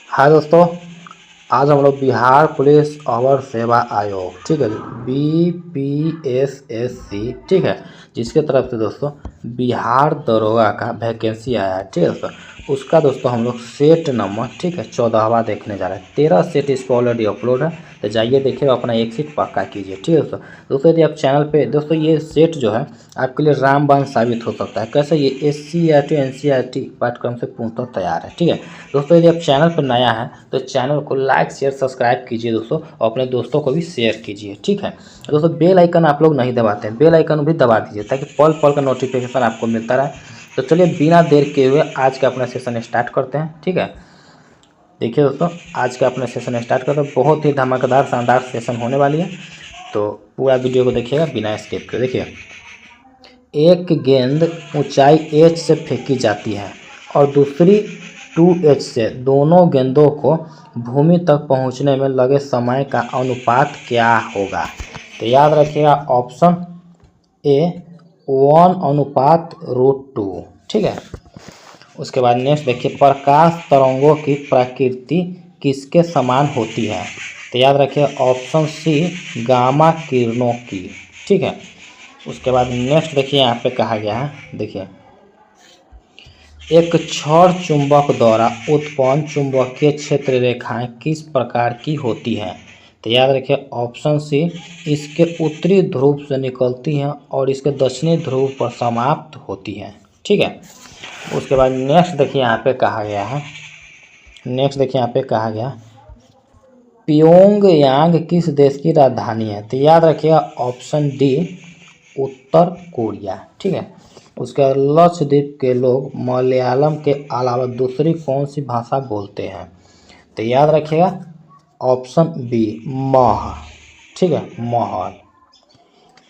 हाँ दोस्तों, आज हम लोग बिहार पुलिस अवर सेवा आयोग, ठीक है, BPSSC, ठीक है, जिसके तरफ से दोस्तों बिहार दरोगा का वैकेंसी आया है, ठीक है दोस्तों। उसका दोस्तों हम लोग सेट नंबर, ठीक है, 14वां देखने जा रहे हैं। 13 सेट इस पर ऑलरेडी अपलोड है, तो जाइए देखिए, अपना एक सीट पक्का कीजिए, ठीक है दोस्तों। दोस्तों यदि आप चैनल पे दोस्तों ये सेट जो है आपके लिए रामबाण साबित हो सकता है। कैसे? ये SCERT NCERT पाठ्यक्रम से पूर्णतः तैयार है, ठीक है दोस्तों। यदि आप चैनल पर नया है तो चैनल को लाइक शेयर सब्सक्राइब कीजिए दोस्तों, और अपने दोस्तों को भी शेयर कीजिए, ठीक है दोस्तों। बेल आइकन आप लोग नहीं दबाते हैं, बेल आइकन भी दबा दीजिए ताकि पल पल का नोटिफिकेशन आपको मिलता रहे। तो चलिए बिना देर के हुए आज का अपना सेशन स्टार्ट करते हैं, ठीक है। देखिए दोस्तों, आज का अपना सेशन स्टार्ट करते हैं। बहुत ही धमाकेदार शानदार सेशन होने वाली है, तो पूरा वीडियो को देखिएगा बिना स्किप के। देखिए, एक गेंद ऊंचाई H से फेंकी जाती है और दूसरी 2H से। दोनों गेंदों को भूमि तक पहुंचने में लगे समय का अनुपात क्या होगा? तो याद रखिएगा, ऑप्शन A 1:√2, ठीक है। उसके बाद नेक्स्ट देखिए, प्रकाश तरंगों की प्रकृति किसके समान होती है? तो याद रखिए, ऑप्शन C गामा किरणों की, ठीक है। उसके बाद नेक्स्ट देखिए, यहाँ पे कहा गया है, देखिए, एक क्षण चुंबक द्वारा उत्पन्न चुंबकीय क्षेत्र रेखाएं किस प्रकार की होती हैं? तो याद रखिए, ऑप्शन C इसके उत्तरी ध्रुव से निकलती हैं और इसके दक्षिणी ध्रुव पर समाप्त होती हैं, ठीक है। उसके बाद नेक्स्ट देखिए, यहाँ पे कहा गया है, नेक्स्ट देखिए यहाँ पे कहा गया, प्योंगयांग किस देश की राजधानी है? तो याद रखिएगा, ऑप्शन D उत्तर कोरिया, ठीक है। उसके बाद लक्षद्वीप के लोग मलयालम के अलावा दूसरी कौन सी भाषा बोलते हैं? तो याद रखिएगा, ऑप्शन B मह, ठीक है, महल।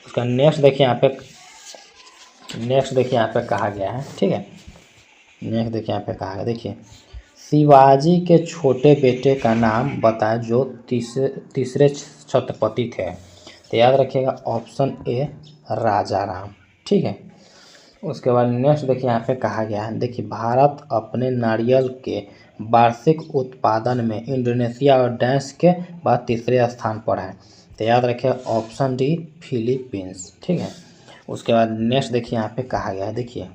उसका नेक्स्ट देखिए यहाँ पे, नेक्स्ट देखिए यहाँ पे कहा गया है, ठीक है। नेक्स्ट देखिए यहाँ पे कहा गया, देखिए, शिवाजी के छोटे बेटे का नाम बताएं जो तीसरे छत्रपति थे। तो याद रखिएगा, ऑप्शन A राजा राम, ठीक है। उसके बाद नेक्स्ट देखिए यहाँ पे कहा गया है, देखिए, भारत अपने नारियल के वार्षिक उत्पादन में इंडोनेशिया और देश के बाद तीसरे स्थान पर है। तो याद रखिए, ऑप्शन D फिलीपींस, ठीक है। उसके बाद नेक्स्ट देखिए यहाँ पे कहा गया है, देखिए,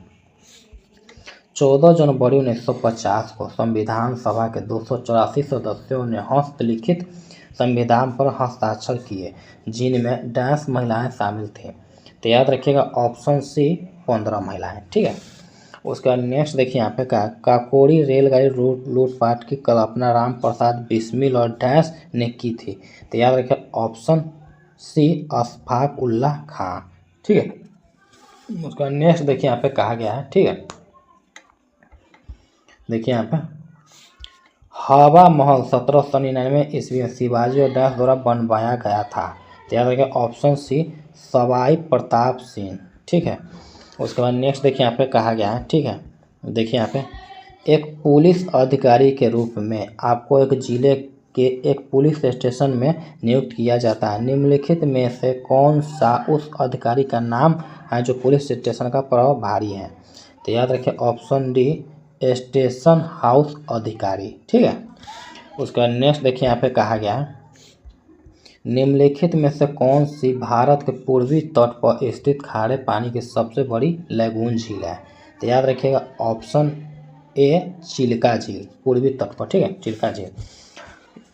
14 जनवरी 1950 को संविधान सभा के 284 सदस्यों ने हस्तलिखित संविधान पर हस्ताक्षर किए, जिनमें डैश महिलाएं शामिल थीं। तो याद रखिएगा, ऑप्शन C 15 महिलाएं, ठीक है। उसके बाद नेक्स्ट देखिए यहाँ पे कहा, काकोरी रेलगाड़ी लूटपाट की कल्पना राम प्रसाद बिस्मिल और डैश ने की थी। तो याद रखिए, ऑप्शन C अशफाक उल्लाह खां, ठीक है। उसका नेक्स्ट देखिए यहाँ पे कहा गया है, ठीक है, देखिए यहाँ पे, हवा महल 1799 ईस्वी में शिवाजी और डैश द्वारा बनवाया गया था। तो याद रखिए, ऑप्शन C सवाई प्रताप सिंह, ठीक है। उसके बाद नेक्स्ट देखिए यहाँ पे कहा गया है, ठीक है, देखिए यहाँ पे, एक पुलिस अधिकारी के रूप में आपको एक जिले के एक पुलिस स्टेशन में नियुक्त किया जाता है। निम्नलिखित में से कौन सा उस अधिकारी का नाम है जो पुलिस स्टेशन का प्रभारी है? तो याद रखिए, ऑप्शन D स्टेशन हाउस अधिकारी, ठीक है। उसका नेक्स्ट देखिए यहाँ पे कहा गया है, निम्नलिखित में से कौन सी भारत के पूर्वी तट पर स्थित खारे पानी की सबसे बड़ी लैगून झील है? तो याद रखिएगा, ऑप्शन A चिल्का झील, पूर्वी तट पर, ठीक है, चिल्का झील।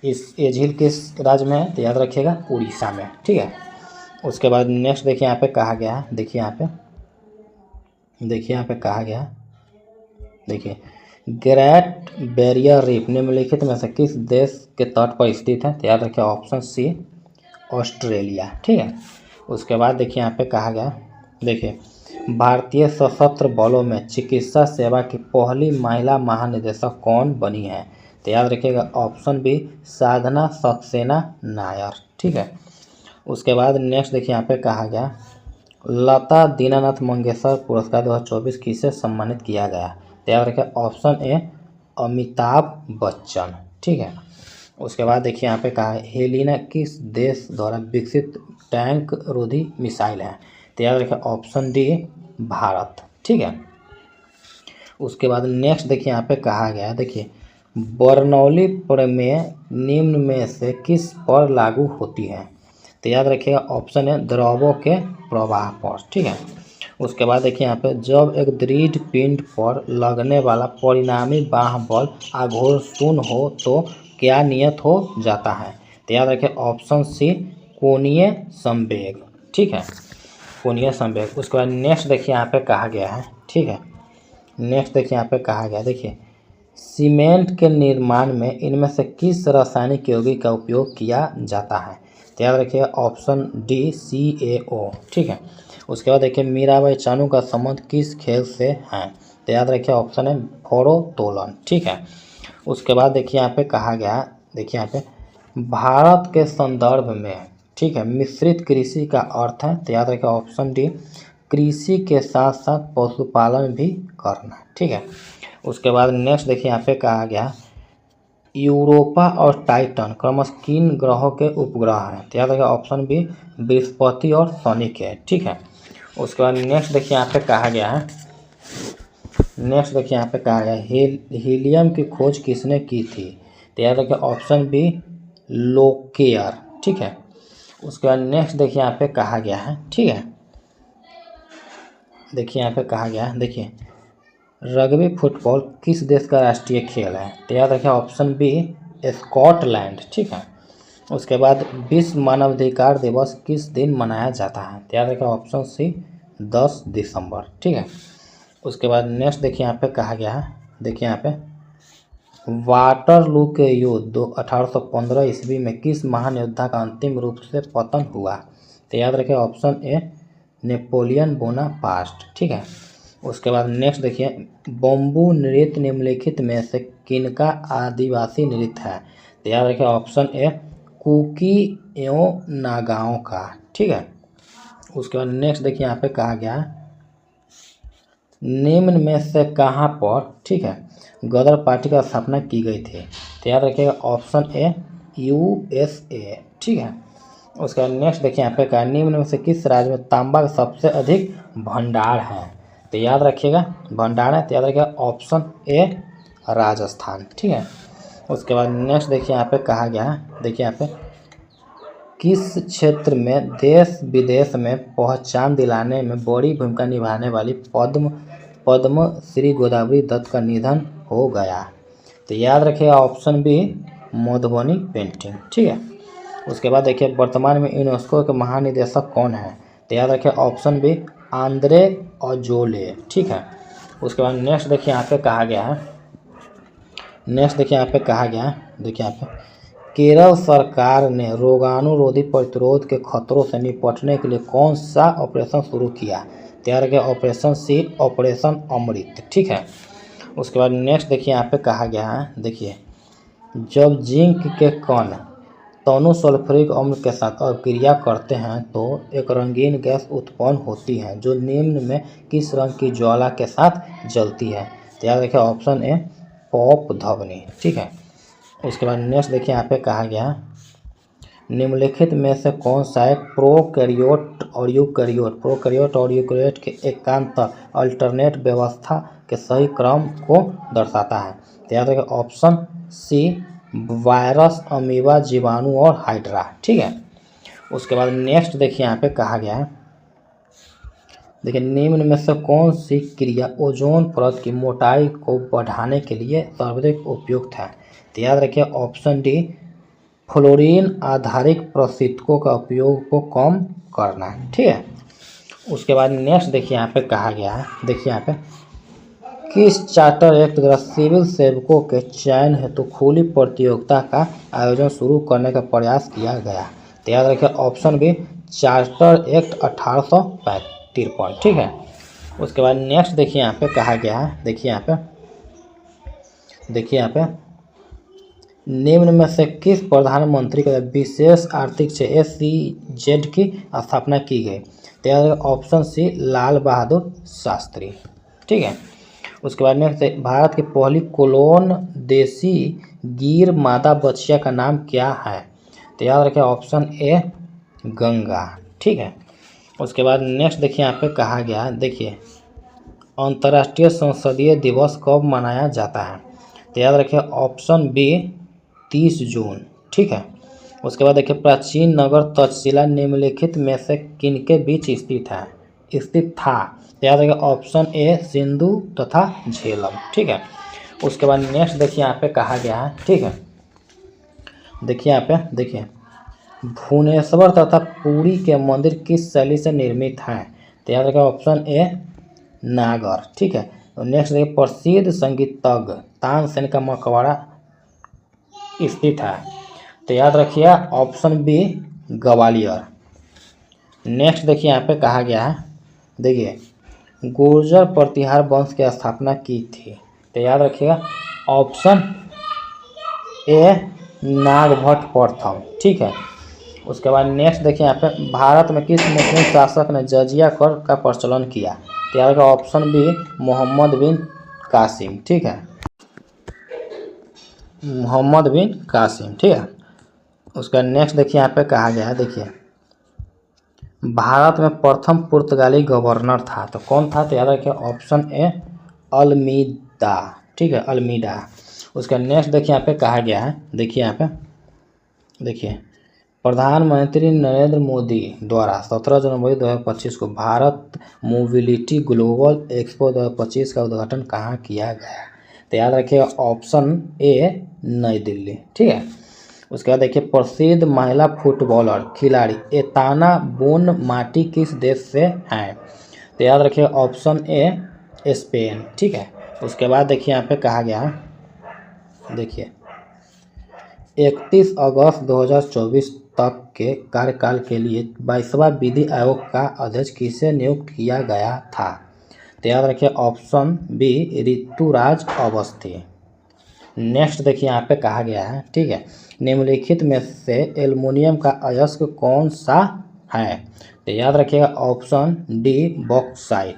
ये झील किस राज्य में है? तो याद रखिएगा, उड़ीसा में, ठीक है। उसके बाद नेक्स्ट देखिए यहाँ पे कहा गया है, देखिए यहाँ पे, देखिए यहाँ पे कहा गया है, देखिए, ग्रेट बैरियर रीफ निम्नलिखित में से किस देश के तट पर स्थित है? तो याद रखिए, ऑप्शन C ऑस्ट्रेलिया, ठीक है। उसके बाद देखिए यहाँ पे कहा गया, देखिए, भारतीय सशस्त्र बलों में चिकित्सा सेवा की पहली महिला महानिदेशक कौन बनी है? तो याद रखिएगा, ऑप्शन B साधना सक्सेना नायर, ठीक है। उसके बाद नेक्स्ट देखिए यहाँ पे कहा गया, लता दीनानाथ मंगेशकर पुरस्कार 2024 किसे सम्मानित किया गया? तो याद रखिए, ऑप्शन A अमिताभ बच्चन, ठीक है। उसके बाद देखिए यहाँ पे कहा है, हेलिना किस देश द्वारा विकसित टैंक रोधी मिसाइल है? तो याद रखिए, ऑप्शन D भारत, ठीक है। उसके बाद नेक्स्ट देखिए यहाँ पे कहा गया है, देखिए, बर्नौली प्रमेय निम्न में से किस पर लागू होती है? तो याद रखिएगा ऑप्शन है द्रवों के प्रवाह पर। ठीक है, उसके बाद देखिए यहाँ पे जब एक दृढ़ पिंड पर लगने वाला परिणामी बाह्य बल आघूर्ण शून्य हो तो क्या नियत हो जाता है? तो याद रखिए ऑप्शन सी कोणीय संवेग। ठीक है, कोणीय संवेग। उसके बाद नेक्स्ट देखिए यहाँ पे कहा गया है। ठीक है, नेक्स्ट देखिए यहाँ पे कहा गया, देखिए सीमेंट के निर्माण में इनमें से किस रासायनिक यौगिक का उपयोग किया जाता है? तो याद रखिए ऑप्शन डी CaO। ठीक है, उसके बाद देखिए मीराबाई चानू का संबंध किस खेल से है? तो याद रखिए ऑप्शन है भारोत्तोलन। ठीक है, उसके बाद देखिए यहाँ पे कहा गया, देखिए यहाँ पे भारत के संदर्भ में, ठीक है, मिश्रित कृषि का अर्थ है? तो याद रखिए ऑप्शन डी कृषि के साथ साथ पशुपालन भी करना। ठीक है, उसके बाद नेक्स्ट देखिए यहाँ पे कहा गया यूरोपा और टाइटन क्रमशः किन ग्रहों के उपग्रह हैं? तो याद रखिए ऑप्शन बी बृहस्पति और शनि के। ठीक है, उसके बाद नेक्स्ट देखिए यहाँ पे कहा गया है, नेक्स्ट देखिए यहाँ पे कहा गया हीलियम की खोज किसने की थी? तो याद रखिए ऑप्शन बी लोकेयर। ठीक है, उसके बाद नेक्स्ट देखिए यहाँ पे कहा गया है, ठीक है, देखिए यहाँ पे कहा गया है, देखिए रग्बी फुटबॉल किस देश का राष्ट्रीय खेल है? तो याद रखिए ऑप्शन बी स्कॉटलैंड। ठीक है, उसके बाद विश्व मानवाधिकार दिवस किस दिन मनाया जाता है? तो याद रखिए ऑप्शन सी 10 दिसंबर। ठीक है, उसके बाद नेक्स्ट देखिए यहाँ पे कहा गया है, देखिए यहाँ पे वाटरलू के युद्ध 1815 ईस्वी में किस महान योद्धा का अंतिम रूप से पतन हुआ? तो याद रखिए ऑप्शन ए नेपोलियन बोनापार्ट। ठीक है, उसके बाद नेक्स्ट देखिए बम्बू नृत्य निम्नलिखित में से किनका आदिवासी नृत्य है? तो याद रखिए ऑप्शन ए कुकी एवं नागाओं का। ठीक है, उसके बाद नेक्स्ट देखिए यहाँ पे कहा गया निम्न में से कहाँ पर, ठीक है, गदर पार्टी का स्थापना की गई थी? तो याद रखिएगा ऑप्शन ए USA। ठीक है, उसके बाद नेक्स्ट देखिए यहाँ पे कहा निम्न में से किस राज्य में तांबा का सबसे अधिक भंडार है? तो याद रखिएगा भंडार है, तो याद रखिएगा ऑप्शन ए राजस्थान। ठीक है, उसके बाद नेक्स्ट देखिए यहाँ पे कहा गया है, देखिए यहाँ पे किस क्षेत्र में देश विदेश में पहचान दिलाने में बड़ी भूमिका निभाने वाली पद्म श्री गोदावरी दत्त का निधन हो गया? तो याद रखिएगा ऑप्शन बी मधुबनी पेंटिंग। ठीक है, उसके बाद देखिए वर्तमान में यूनेस्को के महानिदेशक कौन है? तो याद रखिए ऑप्शन बी आंद्रे अजोले। ठीक है, उसके बाद नेक्स्ट देखिए यहाँ पे कहा गया है, नेक्स्ट देखिए यहाँ पे कहा गया है, देखिए यहाँ पे केरल सरकार ने रोगाणुरोधी प्रतिरोध के खतरों से निपटने के लिए कौन सा ऑपरेशन शुरू किया? तो याद रखिए ऑपरेशन सी ऑपरेशन अमृत। ठीक है, उसके बाद नेक्स्ट देखिए यहाँ पे कहा गया है, देखिए जब जिंक के कण तनु सल्फ्यूरिक अम्ल के साथ अभिक्रिया करते हैं तो एक रंगीन गैस उत्पन्न होती है जो निम्न में किस रंग की ज्वाला के साथ जलती है? तो याद रखिए ऑप्शन ए पॉप ध्वनि। ठीक है, उसके बाद नेक्स्ट देखिए यहाँ पे कहा गया निम्नलिखित में से कौन सा एक प्रोकैरियोट और यूकैरियोट के एकांत अल्टरनेट व्यवस्था के सही क्रम को दर्शाता है? तो याद रखिए ऑप्शन सी वायरस, अमीबा, जीवाणु और हाइड्रा। ठीक है, उसके बाद नेक्स्ट देखिए यहाँ पे कहा गया है, देखिए निम्न में से कौन सी क्रिया ओजोन परत की मोटाई को बढ़ाने के लिए सर्वाधिक उपयुक्त है? तो याद रखिए ऑप्शन डी फ्लोरीन आधारित प्रशीतकों का उपयोग को कम करना है। ठीक है, उसके बाद नेक्स्ट देखिए यहाँ पे कहा गया है, देखिए यहाँ पे किस चार्टर एक्ट द्वारा सिविल सेवकों के चयन हेतु खुली प्रतियोगिता का आयोजन शुरू करने का प्रयास किया गया? तो याद रखिए ऑप्शन बी चार्टर एक्ट 1853। ठीक है, उसके बाद नेक्स्ट देखिए यहाँ पे कहा गया है, देखिए यहाँ पे निम्न में से किस प्रधानमंत्री के विशेष आर्थिक क्षेत्र SEZ की स्थापना की गई? तो याद रखिए ऑप्शन सी लाल बहादुर शास्त्री। ठीक है, उसके बाद नेक्स्ट भारत की पहली कोलोन देसी गिर मादा बछिया का नाम क्या है? तो याद रखिए ऑप्शन ए गंगा। ठीक है, उसके बाद नेक्स्ट देखिए यहाँ पे कहा गया है, देखिए अंतर्राष्ट्रीय संसदीय दिवस कब मनाया जाता है? तो याद रखिए ऑप्शन बी 30 जून। ठीक है। उसके बाद देखिए प्राचीन नगर तक्षशिला निम्नलिखित में से किनके बीच स्थित था। तो याद रखिए ऑप्शन ए सिंधु तथा झेलम। ठीक है। उसके बाद नेक्स्ट देखिए यहाँ पे कहा गया है। ठीक है। देखिए यहाँ पे देखिए भुवनेश्वर तथा पुरी के मंदिर किस शैली से निर्मित हैं। तो याद रखिए ऑप्शन ए नागर। ठीक है। तो नेक्स्ट देखिए प्रसिद्ध संगीतज्ञ तानसेन का मकबरा स्थित है। तो याद रखिए ऑप्शन बी ग्वालियर। नेक्स्ट देखिए यहाँ पे कहा गया है। देखिए गुर्जर प्रतिहार वंश की स्थापना की थी। तो याद रखिएगा ऑप्शन ए नागभट्ट प्रथम। ठीक है। उसके बाद नेक्स्ट देखिए यहाँ पे भारत में किस मुस्लिम शासक ने जजिया कर का प्रचलन किया। तो याद रखिए ऑप्शन बी मोहम्मद बिन कासिम। ठीक है, मोहम्मद बिन कासिम। ठीक है। उसका नेक्स्ट देखिए यहाँ पे कहा गया है। देखिए भारत में प्रथम पुर्तगाली गवर्नर था तो कौन था। तो याद रखिए ऑप्शन ए अल्मीडा। ठीक है, अल्मीडा। उसका नेक्स्ट देखिए यहाँ पे कहा गया है। देखिए यहाँ पे देखिए प्रधानमंत्री नरेंद्र मोदी द्वारा 17 जनवरी 2025 को भारत मोबिलिटी ग्लोबल एक्सपो 2025 का उद्घाटन कहाँ किया गया। तो याद रखिए ऑप्शन ए नई दिल्ली। ठीक है। उसके बाद देखिए प्रसिद्ध महिला फुटबॉलर खिलाड़ी एताना बोनमाटी किस देश से हैं। तो याद रखिए ऑप्शन ए स्पेन। ठीक है। उसके बाद देखिए यहाँ पे कहा गया है। देखिए 31 अगस्त 2024 तक के कार्यकाल के लिए 22वां विधि आयोग का अध्यक्ष किसे नियुक्त किया गया था। तो याद रखिए option B Rituraj Awasthi. Next देखिए यहाँ पे कहा गया है। ठीक है, निम्नलिखित में से एल्युमिनियम का अयस्क कौन सा है। तो याद रखिएगा ऑप्शन डी बॉक्साइट।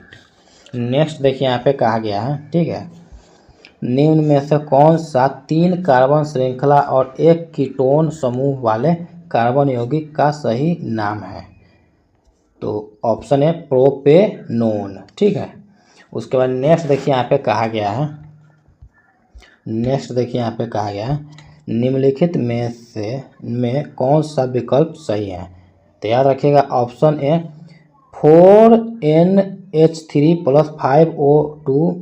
नेक्स्ट देखिए यहाँ पे कहा गया है। ठीक है, निम्न में से कौन सा 3 कार्बन श्रृंखला और 1 कीटोन समूह वाले कार्बन यौगिक का सही नाम है। तो ऑप्शन है प्रोपेनोन। ठीक है। उसके बाद नेक्स्ट देखिए यहाँ पे कहा गया है। नेक्स्ट देखिए यहाँ पे कहा गया है निम्नलिखित में कौन सा विकल्प सही है। तो याद रखिएगा option A 4NH3 + 5O2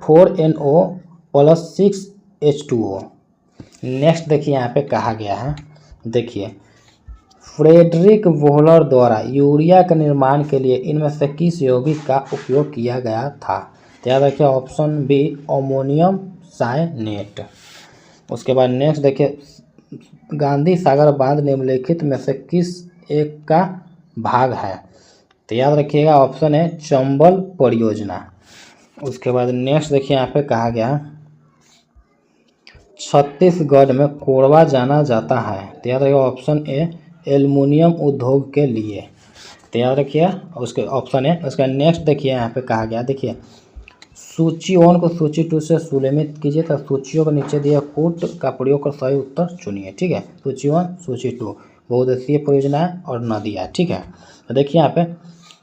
4NO + 6H2O। Next देखिए यहाँ पे कहा गया है। देखिए फ्रेडरिक वोहलर द्वारा यूरिया के निर्माण के लिए इनमें से किस यौगिक का उपयोग किया गया था। तो याद रखिए ऑप्शन बी अमोनियम साइनेट। उसके बाद नेक्स्ट देखिए गांधी सागर बांध निम्नलिखित में से किस एक का भाग है। तो याद रखिएगा ऑप्शन है चंबल परियोजना। उसके बाद नेक्स्ट देखिए यहाँ पे कहा गया छत्तीसगढ़ में कोरबा जाना जाता है। तो याद रखिएगा ऑप्शन ए एल्युमिनियम उद्योग के लिए। तो याद रखिए उसके ऑप्शन है। उसका नेक्स्ट देखिए यहाँ पे कहा गया। देखिए सूची 1 को सूची 2 से सुलेमित कीजिए तो सूचियों के नीचे दिए कोड का प्रयोग कर सही उत्तर चुनिए। ठीक है, सूची 1 सूची 2 बहुउद्देशीय परियोजना और नदियाँ। ठीक है। तो देखिए यहाँ पे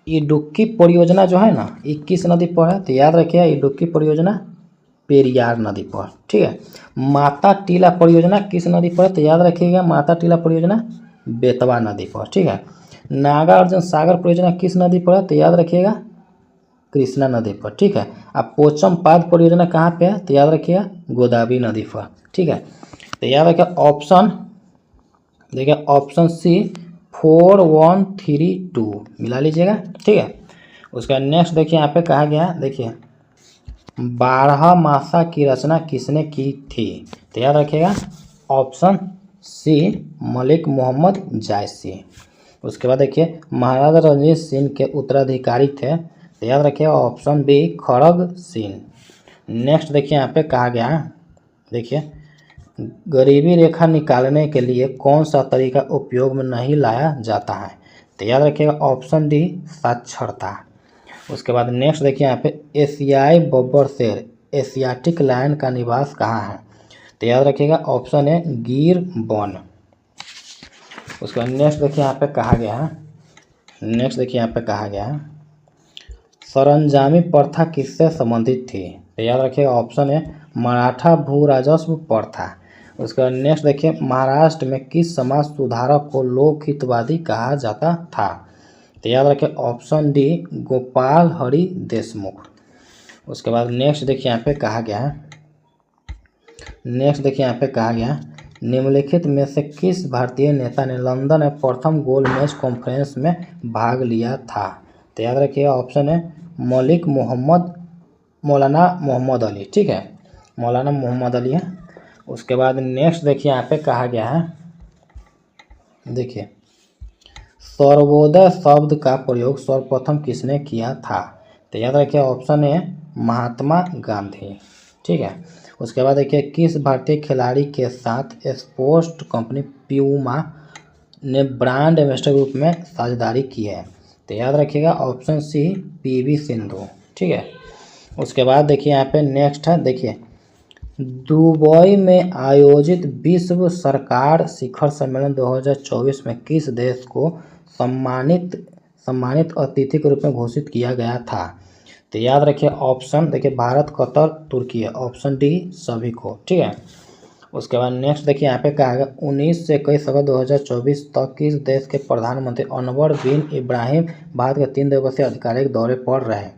इडुक्की परियोजना जो है ना ये किस नदी पर है। तो याद रखिए इडुक्की परियोजना पेरियार नदी पर। ठीक है। माता टीला परियोजना किस नदी पर है। तो याद रखिएगा माता टीला परियोजना बेतवा नदी पर। ठीक है। नागार्जुन सागर परियोजना किस नदी पर है। तो याद रखिएगा कृष्णा नदी पर। ठीक है। अब पोचमपाद परियोजना कहाँ पे है। तो याद रखिएगा गोदावरी नदी पर। ठीक है। तो याद रखिए ऑप्शन देखिए ऑप्शन सी 4132 मिला लीजिएगा। ठीक है। उसका नेक्स्ट देखिए यहाँ पे कहा गया देखिए 12 मासा की रचना किसने की थी। तो याद रखिएगा ऑप्शन सी मलिक मोहम्मद जायसी। उसके बाद देखिए महाराजा रणजीत सिंह के उत्तराधिकारी थे। तो याद रखिए ऑप्शन बी खड़ग सिंह। नेक्स्ट देखिए यहाँ पे कहा गया देखिए गरीबी रेखा निकालने के लिए कौन सा तरीका उपयोग में नहीं लाया जाता है। तो याद रखिएगा ऑप्शन डी साक्षरता। उसके बाद नेक्स्ट देखिए यहाँ पे एशियाई बब्बर शेर एशियाटिक लायन का निवास कहाँ है। तो याद रखिएगा ऑप्शन है गिर वन। उसके बाद नेक्स्ट देखिए यहाँ पे कहा गया है। नेक्स्ट देखिए यहाँ पे कहा गया है सरंजामी प्रथा किससे संबंधित थी। तो याद रखिएगा ऑप्शन है मराठा भू राजस्व पर था। उसके बाद नेक्स्ट देखिए, महाराष्ट्र में किस समाज सुधारक को लोकहितवादी कहा जाता था? तो याद रखिए ऑप्शन डी गोपाल हरि देशमुख। उसके बाद नेक्स्ट देखिए यहाँ पे कहा गया है, निम्नलिखित में से किस भारतीय नेता ने लंदन में प्रथम गोलमेज कॉन्फ्रेंस में भाग लिया था? तो याद रखिएगा ऑप्शन है मौलाना मोहम्मद अली। ठीक है, मौलाना मोहम्मद अली है। उसके बाद नेक्स्ट देखिए यहाँ पे कहा गया है, देखिए सर्वोदय शब्द का प्रयोग सर्वप्रथम किसने किया था? तो याद रखिए ऑप्शन है महात्मा गांधी। ठीक है, उसके बाद देखिए किस भारतीय खिलाड़ी के साथ स्पोर्ट्स कंपनी प्यूमा ने ब्रांड एम्बेसडर के रूप में साझेदारी की है? तो याद रखिएगा ऑप्शन सी पीवी सिंधु। ठीक है, उसके बाद देखिए यहाँ पे नेक्स्ट है, देखिए दुबई में आयोजित विश्व सरकार शिखर सम्मेलन 2024 में किस देश को सम्मानित अतिथि के रूप में घोषित किया गया था? तो याद रखिए ऑप्शन देखिए भारत, कतर, तुर्की है। ऑप्शन डी सभी को। ठीक है, उसके बाद नेक्स्ट देखिए यहाँ पे कहा गया 19 से 21 अगस्त 2024 तक किस देश के प्रधानमंत्री अनवर बिन इब्राहिम भारत के 3 दिवसीय आधिकारिक दौरे पर रहे?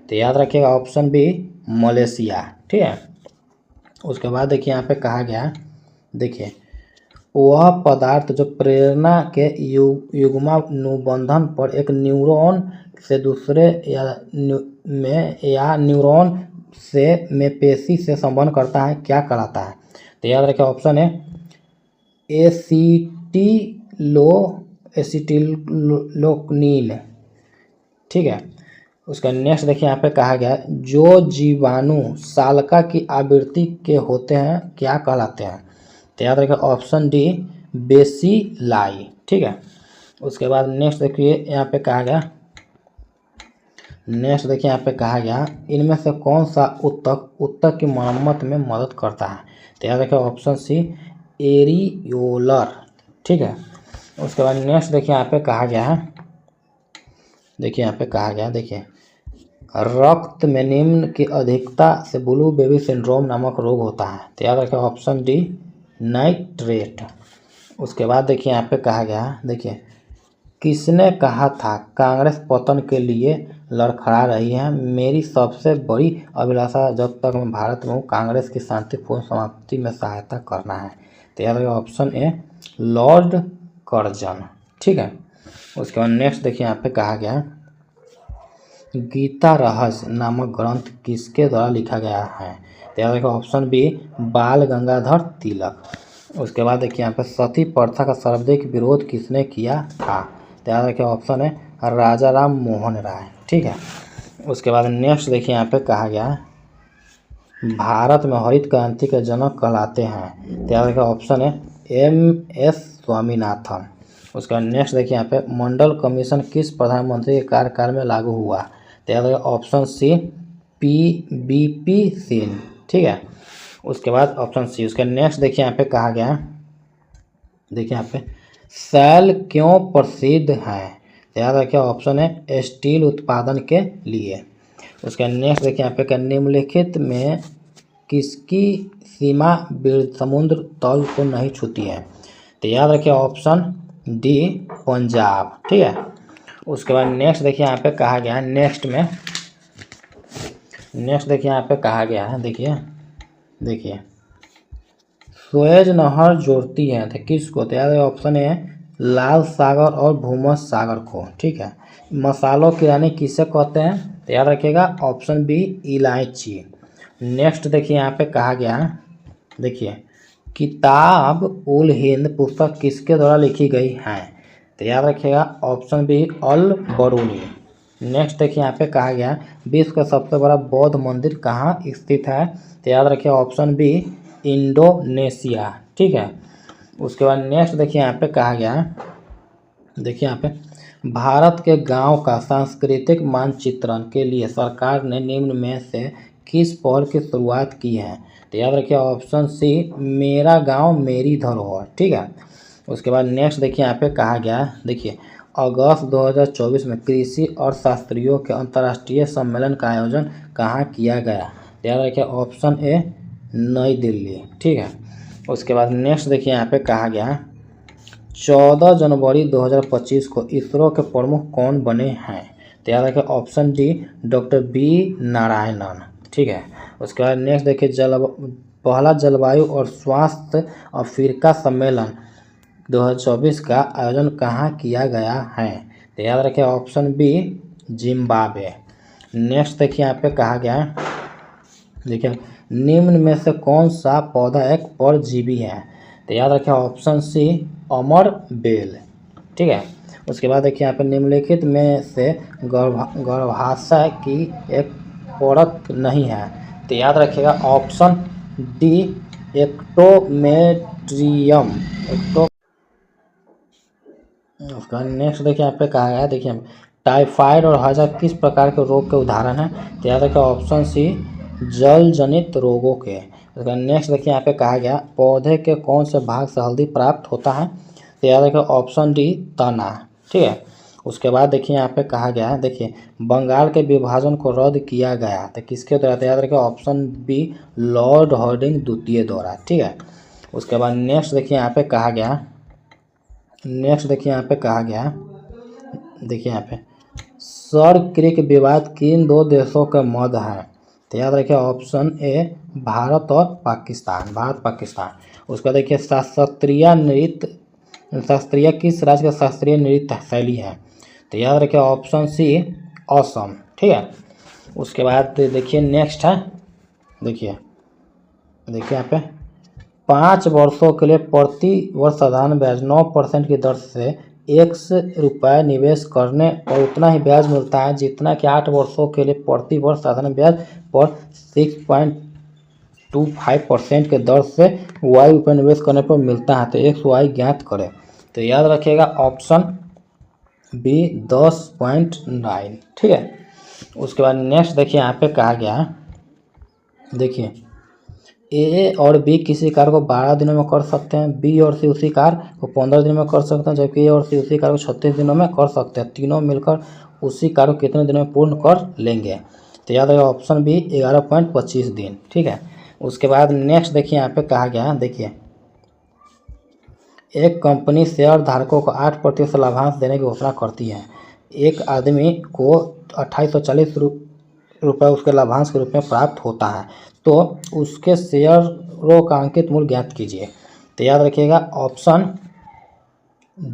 तो याद रखिएगा ऑप्शन बी मलेशिया। ठीक है, उसके बाद देखिए यहाँ पे कहा गया, देखिए वह पदार्थ जो प्रेरणा के युग्मानुबंधन पर एक न्यूरॉन से दूसरे या न्यूरॉन में पेशी से संबंध करता है, क्या कहलाता है? तो याद रखिए ऑप्शन है एसिटिलोक्नीन। ठीक है, उसका नेक्स्ट देखिए यहाँ पे कहा गया जो जीवाणु सालका की आवृत्ति के होते हैं क्या कहलाते हैं? तो याद रखिए ऑप्शन डी बेसिलाई। ठीक है, उसके बाद नेक्स्ट देखिए यहाँ पे कहा गया, इनमें से कौन सा उत्तक की मरम्मत में मदद करता है? तो याद रखिए ऑप्शन सी एरियोलर। ठीक है, उसके बाद नेक्स्ट देखिए यहाँ पे कहा गया है, देखिए रक्त में निम्न की अधिकता से ब्लू बेबी सिंड्रोम नामक रोग होता है? तो याद रखिए ऑप्शन डी नाइट्रेट। उसके बाद देखिए यहाँ पे कहा गया, देखिए किसने कहा था कांग्रेस पतन के लिए लड़खड़ा रही है? मेरी सबसे बड़ी अभिलाषा जब तक मैं भारत में हूँ कांग्रेस की शांतिपूर्ण समाप्ति में सहायता करना है। तो याद रखिए ऑप्शन ए लॉर्ड कर्जन। ठीक है, उसके बाद नेक्स्ट देखिए यहाँ पे कहा गया गीता रहस्य नामक ग्रंथ किसके द्वारा लिखा गया है? तो याद रखिए ऑप्शन बी बाल गंगाधर तिलक। उसके बाद देखिए यहाँ पे सती प्रथा का सर्वाधिक विरोध किसने किया था? तो याद रखिए ऑप्शन है राजा राम मोहन राय। ठीक है, उसके बाद नेक्स्ट देखिए यहाँ पे कहा गया भारत में हरित क्रांति के जनक कहलाते हैं? तो याद रखिए ऑप्शन है MS स्वामीनाथन। उसके बाद नेक्स्ट देखिए यहाँ पे मंडल कमीशन किस प्रधानमंत्री के कार्यकाल में लागू हुआ? तो याद रखिए ऑप्शन सी PBP सिंह। ठीक है, उसके बाद ऑप्शन सी। उसके नेक्स्ट देखिए यहाँ पे कहा गया, देखिए यहाँ पे सेल क्यों प्रसिद्ध है? तो याद रखिए ऑप्शन है स्टील उत्पादन के लिए। उसके नेक्स्ट देखिए यहाँ पे निम्नलिखित में किसकी सीमा समुद्र तल को नहीं छूती है? तो याद रखिए ऑप्शन डी पंजाब। ठीक है, उसके बाद नेक्स्ट देखिए यहाँ पे कहा गया है, नेक्स्ट देखिए यहाँ पे कहा गया है, देखिए सुएज नहर जोड़ती है तो किसको? तो याद है ऑप्शन है लाल सागर और भूमध्य सागर को। ठीक है, मसालों की रानी किसे कहते हैं? तो याद रखिएगा ऑप्शन बी इलायची। नेक्स्ट देखिए यहाँ पे कहा गया है, देखिए किताब उल हिंद पुस्तक किसके द्वारा लिखी गई है? तो याद रखिएगा ऑप्शन बी अल बरूनी। नेक्स्ट देखिए यहाँ पे कहा गया विश्व का सबसे बड़ा बौद्ध मंदिर कहाँ स्थित है? तो याद रखिए ऑप्शन बी इंडोनेशिया। ठीक है, उसके बाद नेक्स्ट देखिए यहाँ पे कहा गया, देखिए यहाँ पे भारत के गांव का सांस्कृतिक मानचित्रण के लिए सरकार ने निम्न में से किस पहल की शुरुआत की है? तो याद रखिए ऑप्शन सी मेरा गांव मेरी धरोहर। ठीक है, उसके बाद नेक्स्ट देखिए यहाँ पे कहा गया, देखिए अगस्त 2024 में कृषि और शास्त्रियों के अंतर्राष्ट्रीय सम्मेलन का आयोजन कहाँ किया गया? तो याद रखिए ऑप्शन ए नई दिल्ली। ठीक है, उसके बाद नेक्स्ट देखिए यहाँ पे कहा गया 14 जनवरी 2025 को इसरो के प्रमुख कौन बने हैं। तो याद रखिए option D doctor B Narayanan. ठीक है, उसके बाद नेक्स्ट देखिए पहला जलवायु और स्वास्थ्य अफ्रीका सम्मेलन 2024 का आयोजन कहाँ किया गया है। तो याद रखिए ऑप्शन बी जिम्बाब्वे। नेक्स्ट देखिए यहाँ पे कहा गया है, देखिए निम्न में से कौन सा पौधा एक परजीवी है। तो याद रखिए ऑप्शन सी अमर बेल। ठीक है, उसके बाद देखिए यहाँ पे निम्नलिखित में से गर्भाशय की एक परत नहीं है। तो याद रखिएगा ऑप्शन डी एक्टोमेट्रियम। उसका नेक्स्ट देखिए यहाँ पे कहा गया है, देखिए टाइफाइड और हैजा किस प्रकार के रोग के उदाहरण हैं। तो याद रखिए ऑप्शन सी जल जनित रोगों के। उसका नेक्स्ट देखिए यहाँ पे कहा गया पौधे के कौन से भाग से हल्दी प्राप्त होता है। तो याद रखिए ऑप्शन डी तना। ठीक है, उसके बाद देखिए यहाँ पे कहा गया है, देखिए बंगाल के विभाजन को रद्द किया गया तो किसके द्वारा। तो याद रखिए ऑप्शन बी लॉर्ड हार्डिंग द्वितीय द्वारा। ठीक है, उसके बाद नेक्स्ट देखिए यहाँ पे कहा गया देखिए यहाँ पे सर क्रिक विवाद किन दो देशों के मध्य है। तो याद रखिए ऑप्शन ए भारत और पाकिस्तान। उसका देखिए शास्त्रीय किस राज्य का शास्त्रीय नृत्य शैली है। तो याद रखिए ऑप्शन सी असम। ठीक है, उसके बाद देखिए नेक्स्ट है, देखिए यहाँ पे 5 वर्षों के लिए प्रति वर्ष साधारण ब्याज 9% की दर से ₹1 निवेश करने पर उतना ही ब्याज मिलता है जितना कि 8 वर्षों के लिए प्रति वर्ष साधारण ब्याज पर 6.25% के दर से ₹Y निवेश करने पर मिलता है। तो XY ज्ञात करें। तो याद रखिएगा ऑप्शन बी 10.9। ठीक है, उसके बाद नेक्स्ट देखिए यहाँ पे कहा गया, देखिए ए और बी किसी कार्य को 12 दिनों में कर सकते हैं, बी और सी उसी कार्य को 15 दिनों में कर सकते हैं, जबकि ए और सी उसी कार्य को 36 दिनों में कर सकते हैं। तीनों मिलकर उसी कार्य को कितने दिनों में पूर्ण कर लेंगे। तो याद रखिए ऑप्शन बी 11.25 दिन। ठीक है, उसके बाद नेक्स्ट देखिए यहाँ पे कहा गया, देखिए एक कंपनी शेयर धारकों को 8% लाभांश देने की घोषणा करती है। एक आदमी को 2840 रुपये उसके लाभांश के रूप में प्राप्त होता है, तो उसके शेयरों का अंकित मूल्य ज्ञात कीजिए। तो याद रखिएगा ऑप्शन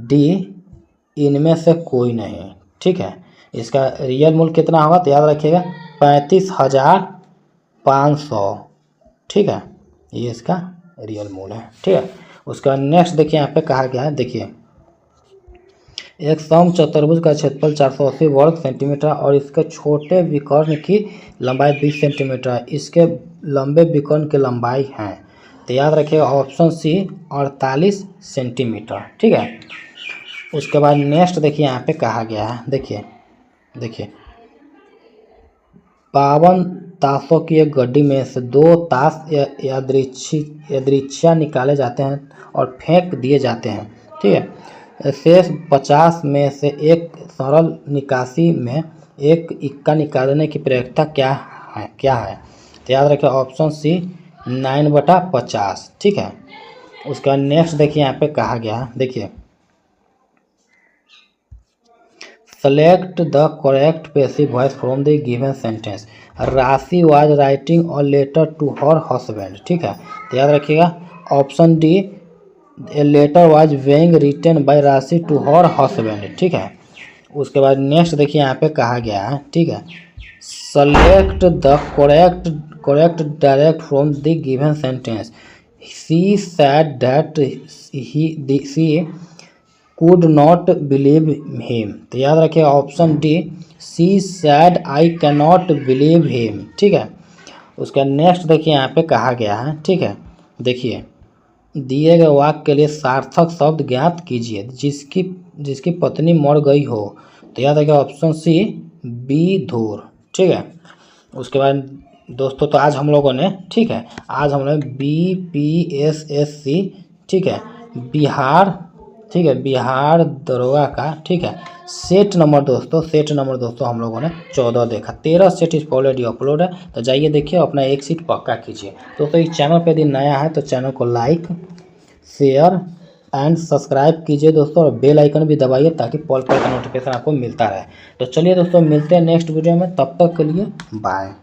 डी इनमें से कोई नहीं। ठीक है, इसका रियल मूल्य कितना होगा। तो याद रखिएगा 35,500। ठीक है, ये इसका रियल मूल्य है। ठीक है, उसका नेक्स्ट देखिए यहाँ पे कहा गया है, देखिए एक सम चतुर्भुज का क्षेत्रफल 480 वर्ग सेंटीमीटर और इसके छोटे विकर्ण की लंबाई 20 सेंटीमीटर है। इसके लंबे विकर्ण की लंबाई है। तो याद रखिएगा ऑप्शन सी 48 सेंटीमीटर। ठीक है, उसके बाद नेक्स्ट देखिए यहाँ पे कहा गया है, देखिए 52 ताशों की एक गड्डी में से 2 ताश यादृच्छिया निकाले जाते हैं और फेंक दिए जाते हैं। ठीक है, शेष 50 में से एक सरल निकासी में एक इक्का निकालने की प्रक्रिया क्या है। तो याद रखिए ऑप्शन सी 9/50। ठीक है, उसका नेक्स्ट देखिए यहाँ पे कहा गया, देखिए select the correct passive voice from the given sentence. Rashi was writing a letter to her husband. ठीक है, तो याद रखिएगा option D a letter was being written by Rashi to her husband. ठीक है, उसके बाद नेक्स्ट देखिए यहाँ पे कहा गया है, ठीक है select the correct direct from the given sentence. She said that she could not believe him. तो याद रखिए option D she said I can not believe him. ठीक है, उसका नेक्स्ट देखिए यहाँ पे कहा गया है, ठीक है देखिए दिए गए वाक्य के लिए सार्थक शब्द ज्ञात कीजिए जिसकी पत्नी मर गई हो। तो याद रखिए ऑप्शन सी विधुर। ठीक है, उसके बाद दोस्तों तो आज हम लोगों ने, ठीक है आज हम लोग BPSSC, ठीक है बिहार ठीक है, बिहार दरोगा का, ठीक है, सेट नंबर दोस्तों हम लोगों ने 14 देखा, 13 सेट इस ऑलरेडी अपलोड है, तो जाइए देखिए, अपना एक सीट पक्का कीजिए। दोस्तों इस चैनल पे यदि नया है तो चैनल को लाइक, शेयर एंड सब्सक्राइब कीजिए दोस्तों, और बेल आइकन भी दबाइए ताकि पॉल का नोटिफिकेशन आपको मिलता रहे। तो चलिए दोस्तों, मिलते हैं नेक्स्ट वीडियो में, तब तक के लिए बाय।